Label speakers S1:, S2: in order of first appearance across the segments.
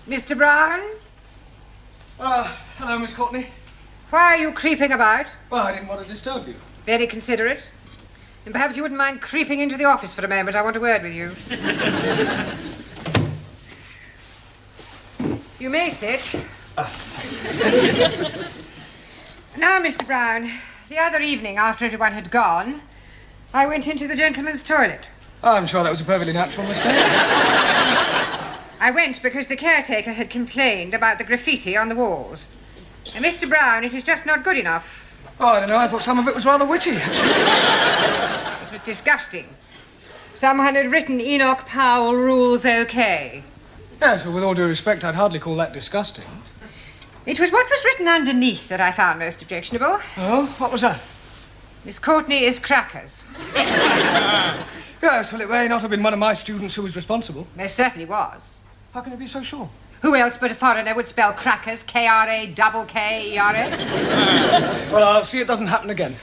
S1: Mr. Brown?
S2: Hello, Miss Courtney.
S1: Why are you creeping about?
S2: Well, I didn't want to disturb you.
S1: Very considerate. And perhaps you wouldn't mind creeping into the office for a moment. I want a word with you. You may sit. Now, Mr. Brown, the other evening after everyone had gone, I went into the gentleman's toilet.
S2: I'm sure that was a perfectly natural mistake.
S1: I went because the caretaker had complained about the graffiti on the walls. And Mr. Brown, it is just not good enough.
S2: Oh, I don't know. I thought some of it was rather witty.
S1: It was disgusting. Someone had written Enoch Powell rules okay.
S2: Yes, well, with all due respect, I'd hardly call that disgusting.
S1: It was what was written underneath that I found most objectionable.
S2: Oh, what was that?
S1: Miss Courtney is crackers.
S2: Yes, well, it may not have been one of my students who was responsible.
S1: There certainly was.
S2: How can you be so sure?
S1: Who else but a foreigner would spell crackers K-R-A-K-K-E-R-S?
S2: Well, I'll see it doesn't happen again.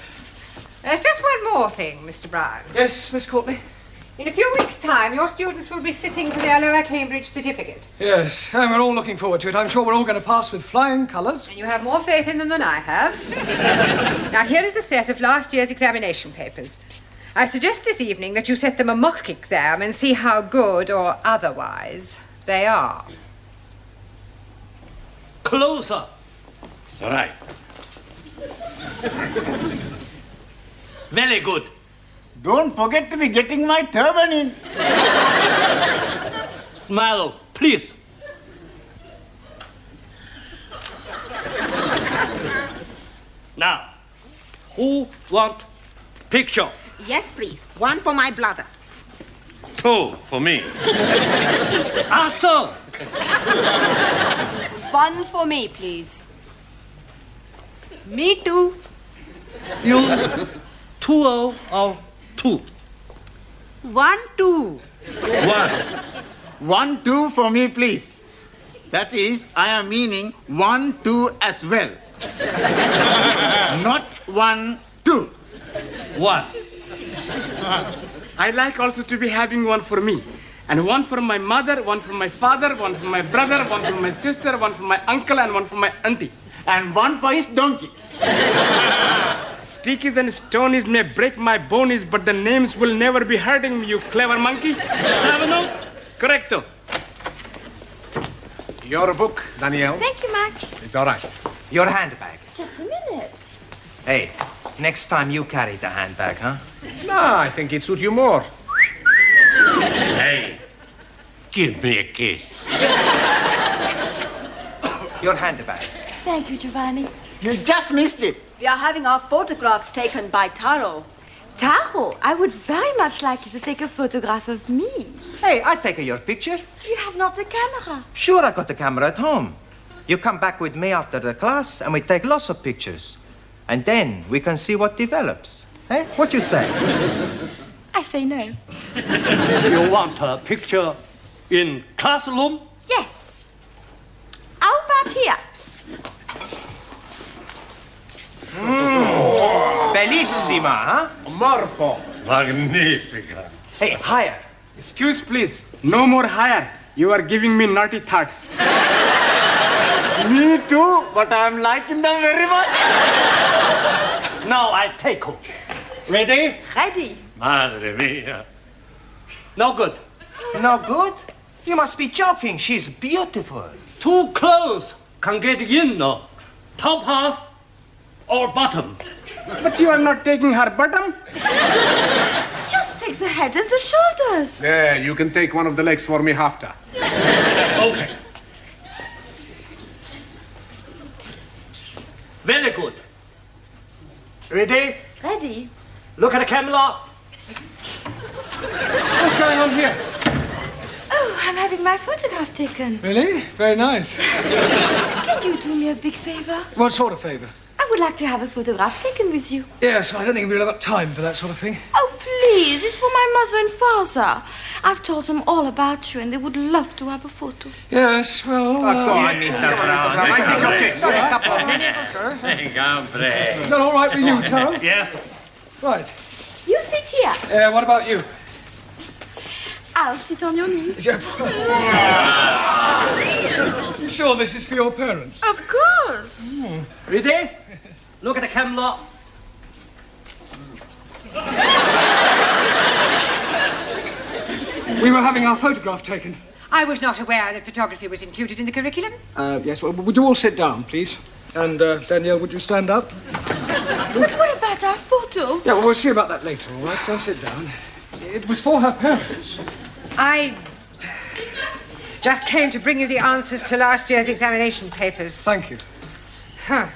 S1: There's just one more thing, Mr. Brown.
S2: Yes, Miss Courtney?
S1: In a few weeks' time, your students will be sitting for their Lower Cambridge certificate.
S2: Yes, and we're all looking forward to it. I'm sure we're all going to pass with flying colours.
S1: And you have more faith in them than I have. Now, here is a set of last year's examination papers. I suggest this evening that you set them a mock exam and see how good or otherwise they are.
S3: Closer. It's all right. Very good.
S4: Don't forget to be getting my turban in.
S3: Smile, please. Now, who want picture?
S5: Yes, please. One for my brother.
S3: Two for me. Awesome.
S6: One for me, please. Me too.
S3: You 2 or 2?
S6: 1, 2.
S3: 1.
S4: 1, 2 for me, please. That is, I am meaning 1, 2 as well. Not 1, 2.
S3: 1.
S7: I'd like also to be having one for me. And one for my mother, one for my father, one for my brother, one for my sister, one for my uncle, and one for my auntie.
S4: And one for his donkey.
S7: Stickies and stonies may break my bonies, but the names will never be hurting me, you clever monkey. Savano? Correcto.
S8: Your book, Danielle.
S6: Thank you, Max.
S8: It's all right. Your handbag.
S6: Just a minute.
S8: Hey, next time you carry the handbag, huh? No, I think it suits you more.
S3: Hey, give me a kiss.
S8: Your handbag.
S6: Thank you, Giovanni.
S4: You just missed it.
S6: We are having our photographs taken by Taro. Taro, I would very much like you to take a photograph of me.
S8: Hey, I take your picture.
S6: You have not the camera.
S8: Sure, I got the camera at home. You come back with me after the class and we take lots of pictures. And then we can see what develops. Hey, what you say?
S6: I say no.
S3: You want a picture in classroom?
S6: Yes. How about here?
S8: Bellissima, huh?
S4: Morpho.
S3: Magnifica.
S8: Hey, higher.
S7: Excuse, please. No more higher. You are giving me naughty thoughts.
S4: Me too, but I am liking them very much.
S3: Now I take her. Ready?
S6: Ready.
S3: Madre mia. No good.
S8: No good? You must be joking. She's beautiful.
S3: Too close. Can't get in, no. Top half or bottom.
S7: But you are not taking her bottom?
S6: Just take the head and the shoulders.
S8: There, you can take one of the legs for me after.
S3: Okay. Very good. Ready?
S6: Ready.
S3: Look at the camera.
S2: What's going on here?
S6: Oh, I'm having my photograph taken.
S2: Really? Very nice.
S6: Can you do me a big favor?
S2: What sort of favour?
S6: I would like to have a photograph taken with you.
S2: Yes, I don't think we've really got time for that sort of thing.
S6: Oh, please, it's for my mother and father. I've told them all about you and they would love to have a photo.
S2: Yes, well...
S8: Go on, Mr. Brown.
S2: A
S8: couple of minutes.
S2: Is that all right with you, Taro?
S3: Yes.
S2: Right.
S6: You sit here.
S2: What about you?
S6: I'll sit on your knee.
S2: You sure this is for your parents?
S6: Of course.
S3: Ready? Look at the camera.
S2: We were having our photograph taken.
S1: I was not aware that photography was included in the curriculum.
S2: Yes, well, would you all sit down, please? And, Danielle, would you stand up?
S6: But what about our photo?
S2: Yeah, well, we'll see about that later, all right? Go and sit down. It was for her parents.
S1: I just came to bring you the answers to last year's examination papers.
S2: Thank you.
S1: Huh.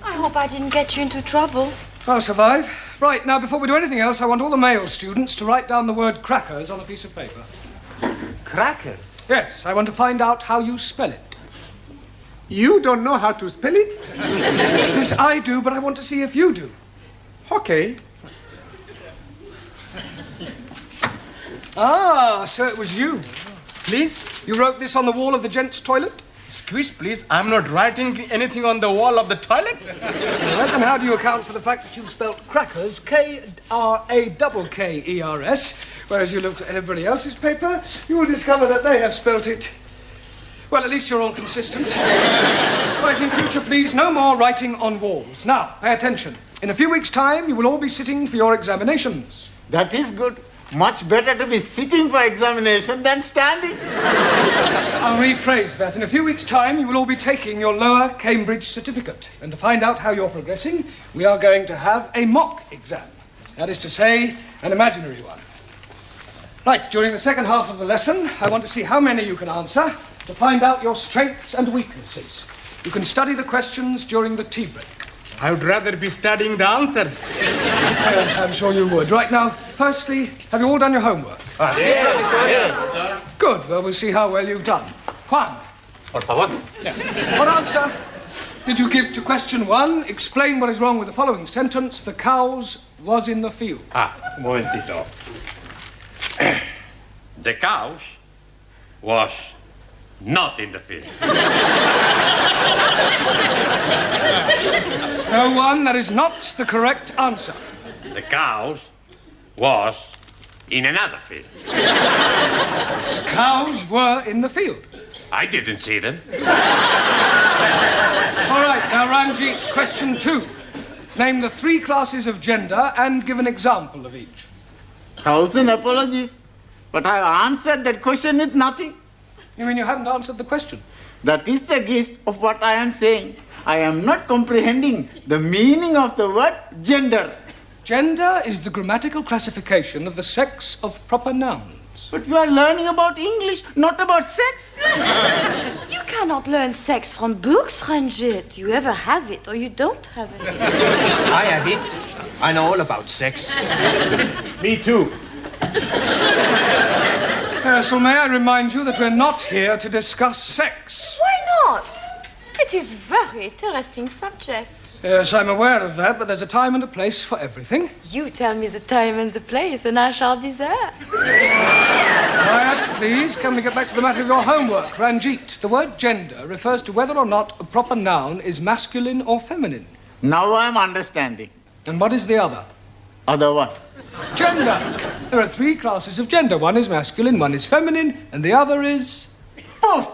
S6: I hope I didn't get you into trouble.
S2: I'll survive. Right, now, before we do anything else, I want all the male students to write down the word crackers on a piece of paper.
S8: Crackers?
S2: Yes, I want to find out how you spell it.
S7: You don't know how to spell it?
S2: Yes, I do, but I want to see if you do.
S7: Okay.
S2: Ah, so it was you.
S7: Please?
S2: You wrote this on the wall of the gents' toilet?
S7: Excuse, please. I'm not writing anything on the wall of the toilet.
S2: All right, then how do you account for the fact that you spelt crackers, K-R-A-K-K-E-R-S, whereas you looked at everybody else's paper, you will discover that they have spelt it... Well, at least you're all consistent. Right, in future, please, no more writing on walls. Now, pay attention. In a few weeks' time, you will all be sitting for your examinations.
S4: That is good. Much better to be sitting for examination than standing.
S2: I'll rephrase that. In a few weeks' time, you will all be taking your lower Cambridge certificate. And to find out how you're progressing, we are going to have a mock exam. That is to say, an imaginary one. Right, during the second half of the lesson, I want to see how many you can answer to find out your strengths and weaknesses. You can study the questions during the tea break.
S7: I would rather be studying the answers.
S2: Yes, I'm sure you would. Right now, firstly, have you all done your homework?
S8: Yeah.
S2: Good. Well, we'll see how well you've done. Juan.
S3: Por favor.
S2: What answer did you give to question 1? Explain what is wrong with the following sentence. The cows was in the field.
S3: Un momentito. The cows was not in the field.
S2: No, Juan, that is not the correct answer.
S3: The cows was in another field.
S2: Cows were in the field.
S3: I didn't see them.
S2: All right, now, Ranjit, question 2. Name the 3 classes of gender and give an example of each.
S4: 1,000 apologies. But I answered that question with nothing.
S2: You mean you haven't answered the question?
S4: That is the gist of what I am saying. I am not comprehending the meaning of the word gender.
S2: Gender is the grammatical classification of the sex of proper nouns.
S4: But you are learning about English, not about sex.
S6: You cannot learn sex from books, Ranjit. You either have it or you don't have it.
S8: I have it. I know all about sex.
S3: Me too.
S2: So may I remind you that we're not here to discuss sex.
S6: Why not? It is a very interesting subject.
S2: Yes, I'm aware of that, but there's a time and a place for everything.
S6: You tell me the time and the place, and I shall be there.
S2: Quiet, please. Can we get back to the matter of your homework? Ranjit, the word gender refers to whether or not a proper noun is masculine or feminine.
S4: Now I am understanding.
S2: And what is the other?
S4: Other one.
S2: Gender. There are 3 classes of gender. One is masculine, one is feminine, and the other is...
S4: Poof!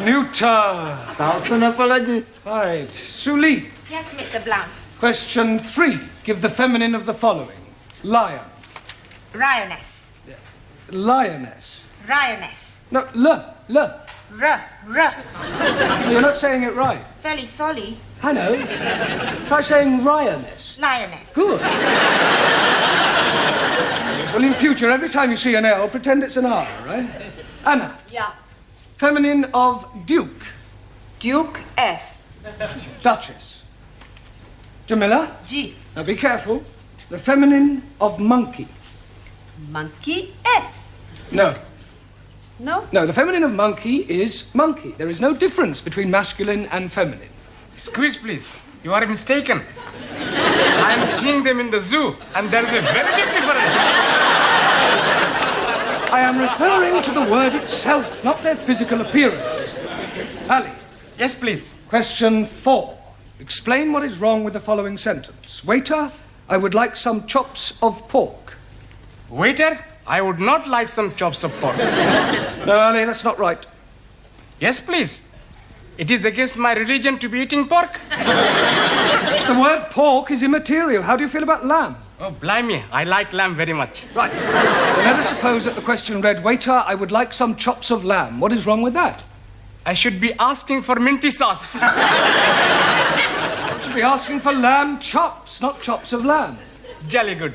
S2: neuter.
S4: 1,000 apologies.
S2: Right. Suli,
S5: Yes, Mr. Blount.
S2: question 3. Give the feminine of the following. Lion.
S5: Lioness.
S2: Lioness.
S5: Lioness.
S2: No, l.
S5: R.
S2: You're not saying it right.
S5: Very sorry.
S2: I know. Try saying lioness.
S5: Lioness.
S2: Good. Well, in future, every time you see an L, pretend it's an R, right? Anna.
S6: Yeah.
S2: Feminine of Duke.
S6: Duke S.
S2: Duchess. Jamila.
S5: G.
S2: Now be careful. The feminine of monkey.
S5: Monkey S.
S2: No.
S5: No.
S2: No, the feminine of monkey is monkey. There is no difference between masculine and feminine.
S7: Excuse, please. You are mistaken. I am seeing them in the zoo, and there is a very big difference.
S2: I am referring to the word itself, not their physical appearance. Ali.
S7: Yes, please.
S2: Question 4. Explain what is wrong with the following sentence. Waiter, I would like some chops of pork.
S7: Waiter, I would not like some chops of pork.
S2: No, Ali, that's not right.
S7: Yes, please. It is against my religion to be eating pork.
S2: The word pork is immaterial. How do you feel about lamb?
S7: Oh, blimey, I like lamb very much.
S2: Right. Well, let us suppose that the question read, Waiter, I would like some chops of lamb. What is wrong with that?
S7: I should be asking for minty sauce.
S2: You should be asking for lamb chops, not chops of lamb.
S7: Jolly good.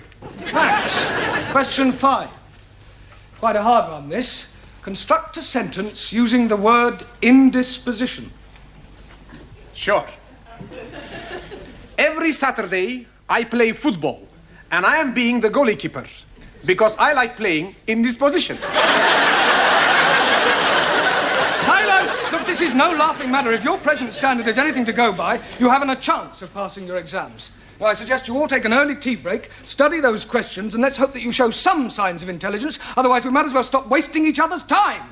S2: Max, question 5. Quite a hard one, this. Construct a sentence using the word indisposition.
S7: Sure.
S9: Every Saturday, I play football, and I am being the goalkeeper because I like playing in this position.
S2: Silence! Look, this is no laughing matter. If your present standard is anything to go by, you haven't a chance of passing your exams. Now, I suggest you all take an early tea break, study those questions, and let's hope that you show some signs of intelligence. Otherwise, we might as well stop wasting each other's time.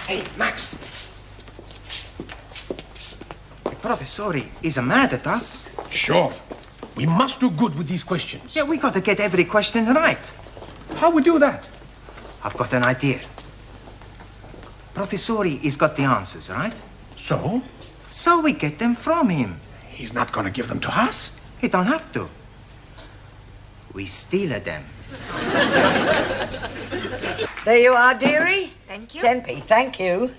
S8: Hey, Max. The professori is mad at us.
S9: Sure. We must do good with these questions.
S8: Yeah, we got to get every question right.
S9: How we do that?
S8: I've got an idea. Professori has got the answers, right?
S9: So?
S8: So we get them from him.
S9: He's not going to give them to us.
S8: He don't have to. We steal them.
S10: There you are, dearie.
S5: Thank you.
S10: Tempe, thank you.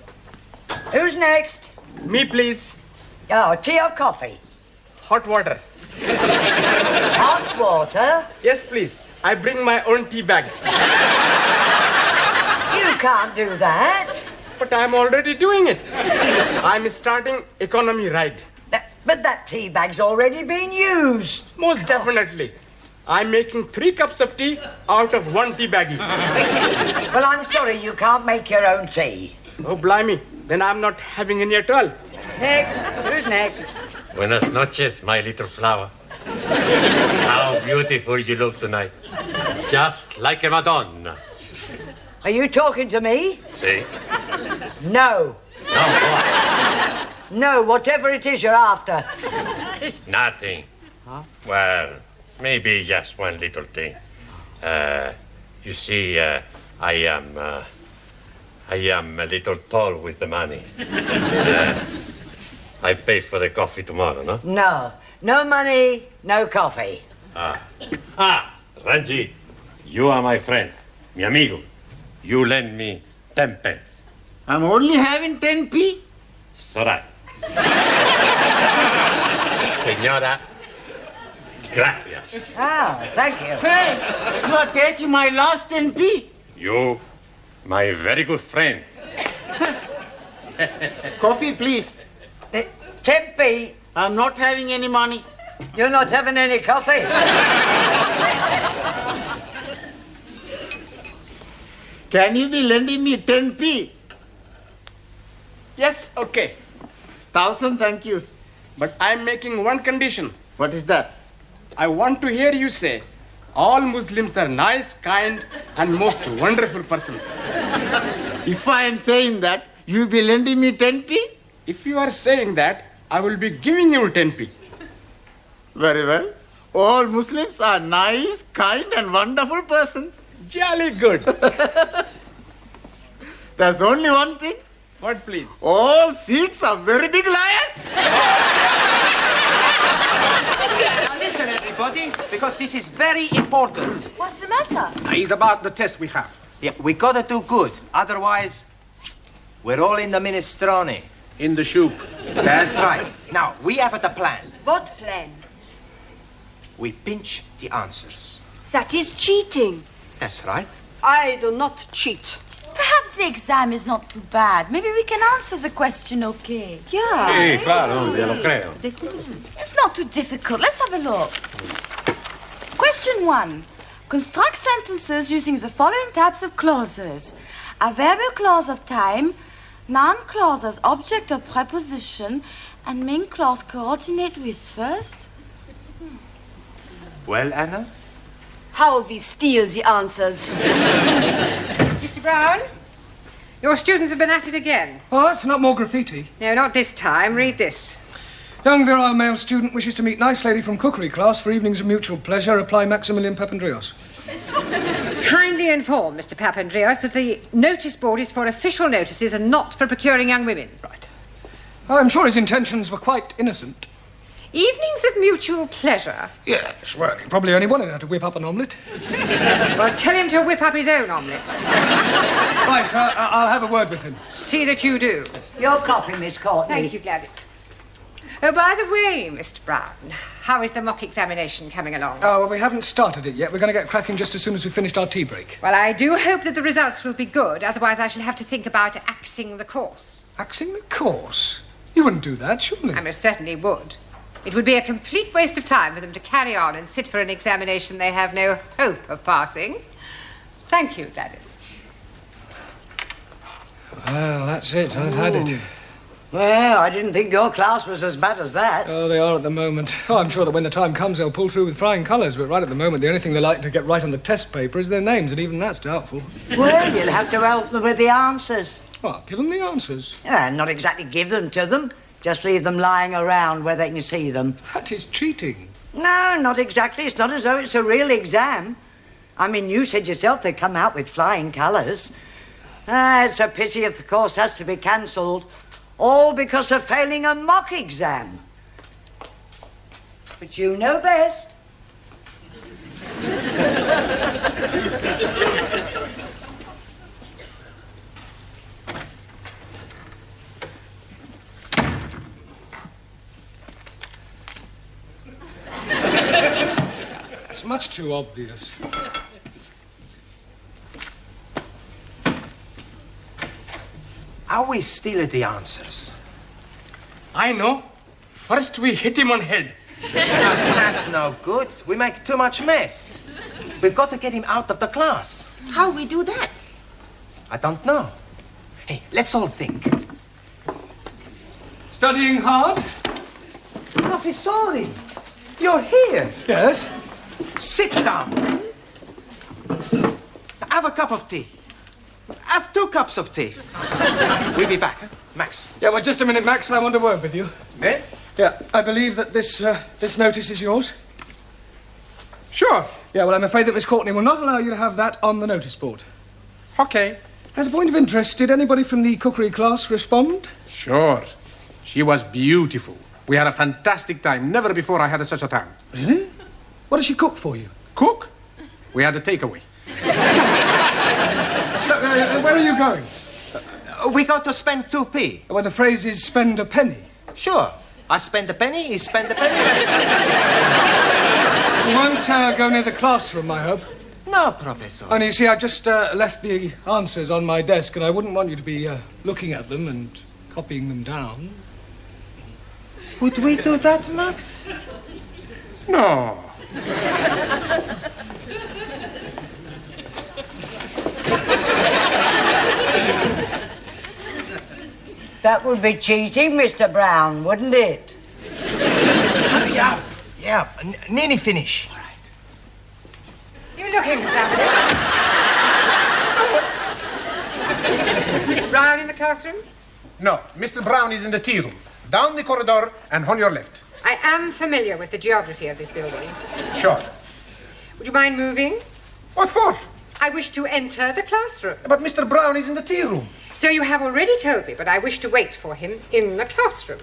S10: Who's next?
S7: Me, please.
S10: Oh, tea or coffee?
S7: Hot water.
S10: Hot water?
S7: Yes, please. I bring my own tea bag.
S10: You can't do that.
S7: But I'm already doing it. I'm starting economy ride.
S10: But that tea bag's already been used.
S7: Most definitely. I'm making 3 cups of tea out of 1 tea baggie.
S10: Well, I'm sorry you can't make your own tea.
S7: Oh, blimey. Then I'm not having any at all.
S10: Next. Who's next?
S11: Buenas noches, my little flower. How beautiful you look tonight. Just like a Madonna.
S10: Are you talking to me?
S11: See?
S10: No.
S11: No, what?
S10: No, whatever it is you're after.
S11: It's nothing. Huh? Well, maybe just one little thing. You see, I am a little tall with the money. I pay for the coffee tomorrow, no?
S10: No. No money, no coffee.
S11: Ranji, you are my friend, mi amigo. You lend me 10 pence.
S4: I'm only having 10p.
S11: It's all right. Señora, gracias.
S10: Ah, thank you.
S4: Hey, you are taking my last 10p.
S11: You, my very good friend.
S4: Coffee, please.
S10: Tempe,
S4: I'm not having any money.
S10: you're not having any coffee.
S4: Can you be lending me 10p?
S7: Yes, okay.
S4: 1,000 thank yous.
S7: But I'm making one condition.
S4: What is that?
S7: I want to hear you say, all Muslims are nice, kind, and most wonderful persons.
S4: If I am saying that, you'll be lending me 10p?
S7: If you are saying that, I will be giving you 10p.
S4: Very well. All Muslims are nice, kind, and wonderful persons.
S7: Jolly good.
S4: There's only one thing.
S7: What, please?
S4: All Sikhs are very big liars.
S8: Now listen, everybody, because this is very important.
S6: What's the matter?
S9: It's about the test we have.
S8: Yeah, we gotta do good. Otherwise, we're all in the minestrone.
S9: In the soup.
S8: That's right. Now, we have the plan.
S6: What plan?
S8: We pinch the answers.
S6: That is cheating.
S8: That's right.
S6: I do not cheat. Perhaps Perhaps the exam is not too bad. Maybe we can answer the question okay. Yeah.
S11: Sì, claro, glielo creo.
S6: It's not too difficult. Let's have a look. Question 1. Construct sentences using the following types of clauses. Adverbial clause of time, noun clause as object or preposition, and main clause coordinate with first.
S8: Well, Anna?
S6: How we steal the answers.
S1: Mr. Brown, your students have been at it again.
S2: What? Not more graffiti?
S1: No, not this time. Read this.
S2: Young virile male student wishes to meet nice lady from cookery class for evenings of mutual pleasure. Apply Maximilian Papandreou.
S1: Kindly inform Mr. Papandreou that the notice board is for official notices and not for procuring young women.
S2: Right. I'm sure his intentions were quite innocent.
S1: Evenings of mutual pleasure?
S2: Yes, well, he probably only wanted her to whip up an omelette.
S1: Well, tell him to whip up his own omelettes.
S2: Right, I'll have a word with him.
S1: See that you do.
S10: Your coffee, Miss Courtney.
S1: Thank you, Gladys. Oh, by the way, Mr. Brown, how is the mock examination coming along?
S2: Oh, well, we haven't started it yet. We're going to get cracking just as soon as we've finished our tea break.
S1: Well, I do hope that the results will be good. Otherwise, I shall have to think about axing the course.
S2: Axing the course? You wouldn't do that, surely?
S1: I most certainly would. It would be a complete waste of time for them to carry on and sit for an examination they have no hope of passing. Thank you, Gladys.
S2: Well, that's it. I've had it.
S10: Well, I didn't think your class was as bad as that.
S2: Oh, they are at the moment. Oh, I'm sure that when the time comes, they'll pull through with flying colours. But right at the moment, the only thing they like to get right on the test paper is their names, and even that's doubtful.
S10: Well, you'll have to help them with the answers.
S2: What? Give them the answers?
S10: Yeah, not exactly give them to them. Just leave them lying around where they can see them.
S2: That is cheating.
S10: No, not exactly. It's not as though it's a real exam. I mean, you said yourself they come out with flying colours. It's a pity if the course has to be cancelled. All because of failing a mock exam. But you know best.
S2: It's much too obvious.
S8: Are we still at the answers?
S7: I know. First we hit him on head.
S8: That's no good. We make too much mess. We've got to get him out of the class.
S6: How we do that?
S8: I don't know. Hey, let's all think.
S2: Studying hard?
S8: Professori, you're here.
S2: Yes.
S8: Sit down. Have a cup of tea. Have 2 cups of tea. We'll be back, huh? Max.
S2: Yeah, well, just a minute, Max. I want a word with you.
S8: Eh?
S2: Yeah, I believe that this notice is yours.
S9: Sure.
S2: Yeah, well, I'm afraid that Miss Courtney will not allow you to have that on the notice board.
S9: Okay.
S2: As a point of interest, did anybody from the cookery class respond?
S9: Sure. She was beautiful. We had a fantastic time. Never before I had such a time.
S2: Really? What does she cook for you?
S9: Cook? We had a takeaway.
S2: Look, where are you going?
S8: We got to spend 2p.
S2: Well, the phrase is spend a penny.
S8: Sure. I spend a penny, he spend a penny.
S2: You won't go near the classroom, I hope.
S8: No, Professor.
S2: Only, you see, I've just left the answers on my desk, and I wouldn't want you to be looking at them and copying them down.
S8: Would we do that, Max?
S9: No.
S10: That would be cheating, Mr. Brown, wouldn't it?
S8: Hurry up. Yeah, nearly finish. All right.
S1: You looking for somebody? Is Mr. Brown in the classroom?
S9: No, Mr. Brown is in the tea room. Down the corridor and on your left.
S1: I am familiar with the geography of this building.
S9: Sure.
S1: Would you mind moving?
S9: What for?
S1: I wish to enter the classroom.
S9: But Mr. Brown is in the tea room.
S1: So you have already told me, but I wish to wait for him in the classroom.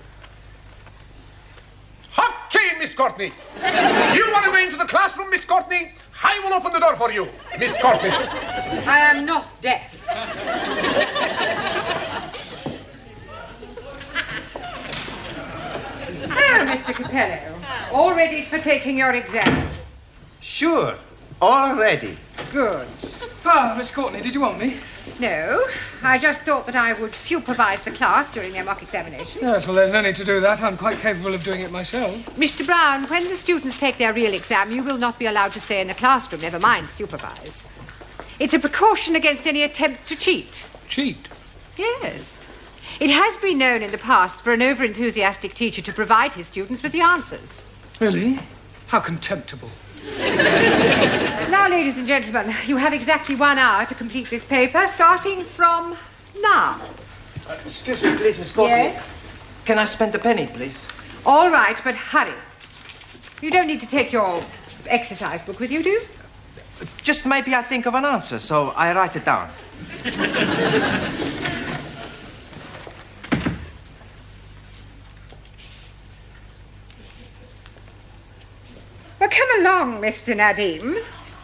S9: Okay, Miss Courtney. You want to go into the classroom, Miss Courtney? I will open the door for you, Miss Courtney.
S1: I am not deaf. Oh, Mr. Capello, all ready for taking your exam?
S8: Sure. Already.
S1: Good.
S2: Ah, Miss Courtney, did you want me?
S1: No, I just thought that I would supervise the class during their mock examination.
S2: Yes, well, there's no need to do that. I'm quite capable of doing it myself.
S1: Mr. Brown, when the students take their real exam, you will not be allowed to stay in the classroom, never mind supervise. It's a precaution against any attempt to cheat.
S2: Cheat?
S1: Yes. It has been known in the past for an over-enthusiastic teacher to provide his students with the answers.
S2: Really? How contemptible.
S1: Now, ladies and gentlemen, you have exactly 1 hour to complete this paper, starting from now.
S8: Excuse me, please, Miss Courtney.
S1: Yes?
S8: Can I spend a penny, please?
S1: All right, but hurry. You don't need to take your exercise book with you, do you?
S8: Just maybe I think of an answer, so I write it down.
S1: Well, come along, Mr. Nadim.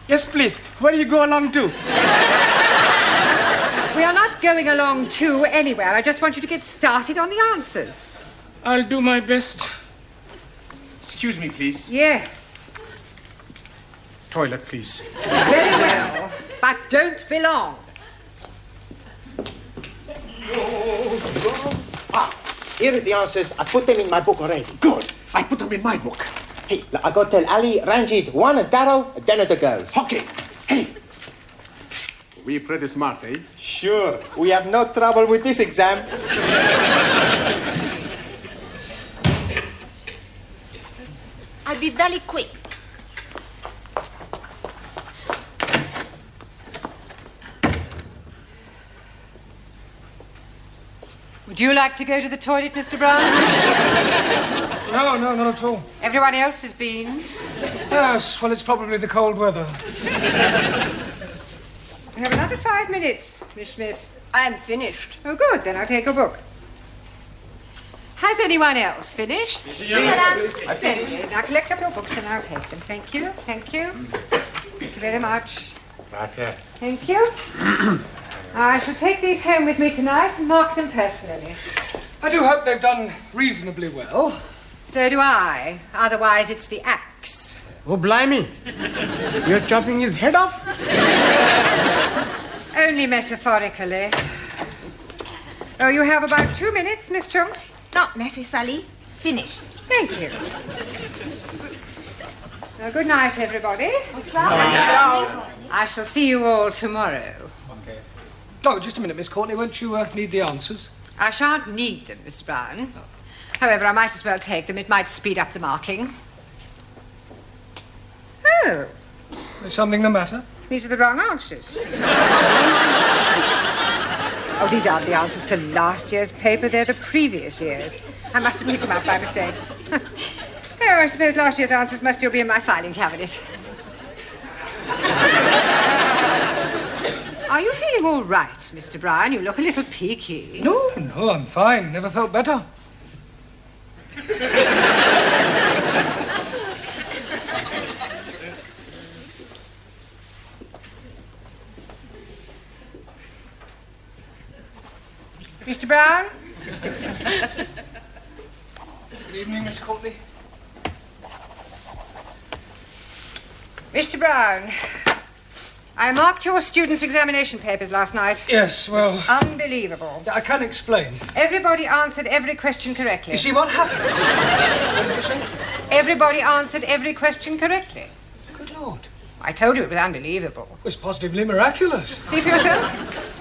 S7: Yes, please. Where do you go along to?
S1: We are not going along to anywhere. I just want you to get started on the answers.
S7: I'll do my best.
S9: Excuse me, please.
S1: Yes.
S9: Toilet, please.
S1: Very well. But don't be long.
S12: Here are the answers. I put them in my book already.
S9: Good. I put them in my book.
S12: Hey, I got to tell Ali, Ranjit, Juan, and Darrow, and then the girls.
S9: Okay. Hey. We pretty smart, eh?
S8: Sure. We have no trouble with this exam.
S5: I'll be very quick.
S1: Would you like to go to the toilet, Mr. Brown?
S2: No, not at all.
S1: Everyone else has been.
S2: Yes, well, it's probably the cold weather.
S1: We have another 5 minutes, Miss Schmidt.
S5: I'm finished.
S1: Oh, good. Then I'll take a book. Has anyone else finished?
S5: Yes,
S1: Splendid. Now collect up your books and I'll take them. Thank you. Thank you. Thank you very much.
S11: Gracias.
S1: Thank you. I shall take these home with me tonight and mark them personally.
S2: I do hope they've done reasonably well.
S1: So do I. Otherwise, it's the axe.
S7: Oh, blimey. You're chopping his head off?
S1: Only metaphorically. Oh, you have about 2 minutes, Miss Chung.
S5: Not necessarily. Finished.
S1: Thank you. Well, good night, everybody. I shall see you all tomorrow.
S2: Oh, just a minute, Miss Courtney. Won't you need the answers?
S1: I shan't need them, Mr. Brown. However, I might as well take them. It might speed up the marking. Oh,
S2: Is something the matter?
S1: these are the wrong answers. Oh, these aren't the answers to last year's paper. They're the previous year's. I must have picked them up by mistake. Oh, I suppose last year's answers must still be in my filing cabinet. Are you feeling all right, Mr. Brown? You look a little peaky.
S2: No, I'm fine. Never felt better.
S1: Mr. Brown?
S2: Good evening, Miss Courtney.
S1: Mr. Brown, I marked your students' examination papers last night.
S2: Yes, well...
S1: Unbelievable.
S2: I can explain.
S1: Everybody answered every question correctly.
S2: You see what happened? What did you say?
S1: Everybody answered every question correctly.
S2: Good Lord.
S1: I told you it was unbelievable.
S2: It was positively miraculous.
S1: See for yourself?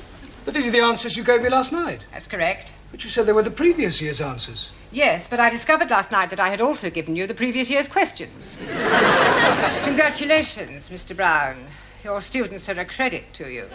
S2: But these are the answers you gave me last night.
S1: That's correct.
S2: But you said they were the previous year's answers.
S1: Yes, but I discovered last night that I had also given you the previous year's questions. Congratulations, Mr. Brown. Your students are a credit to you.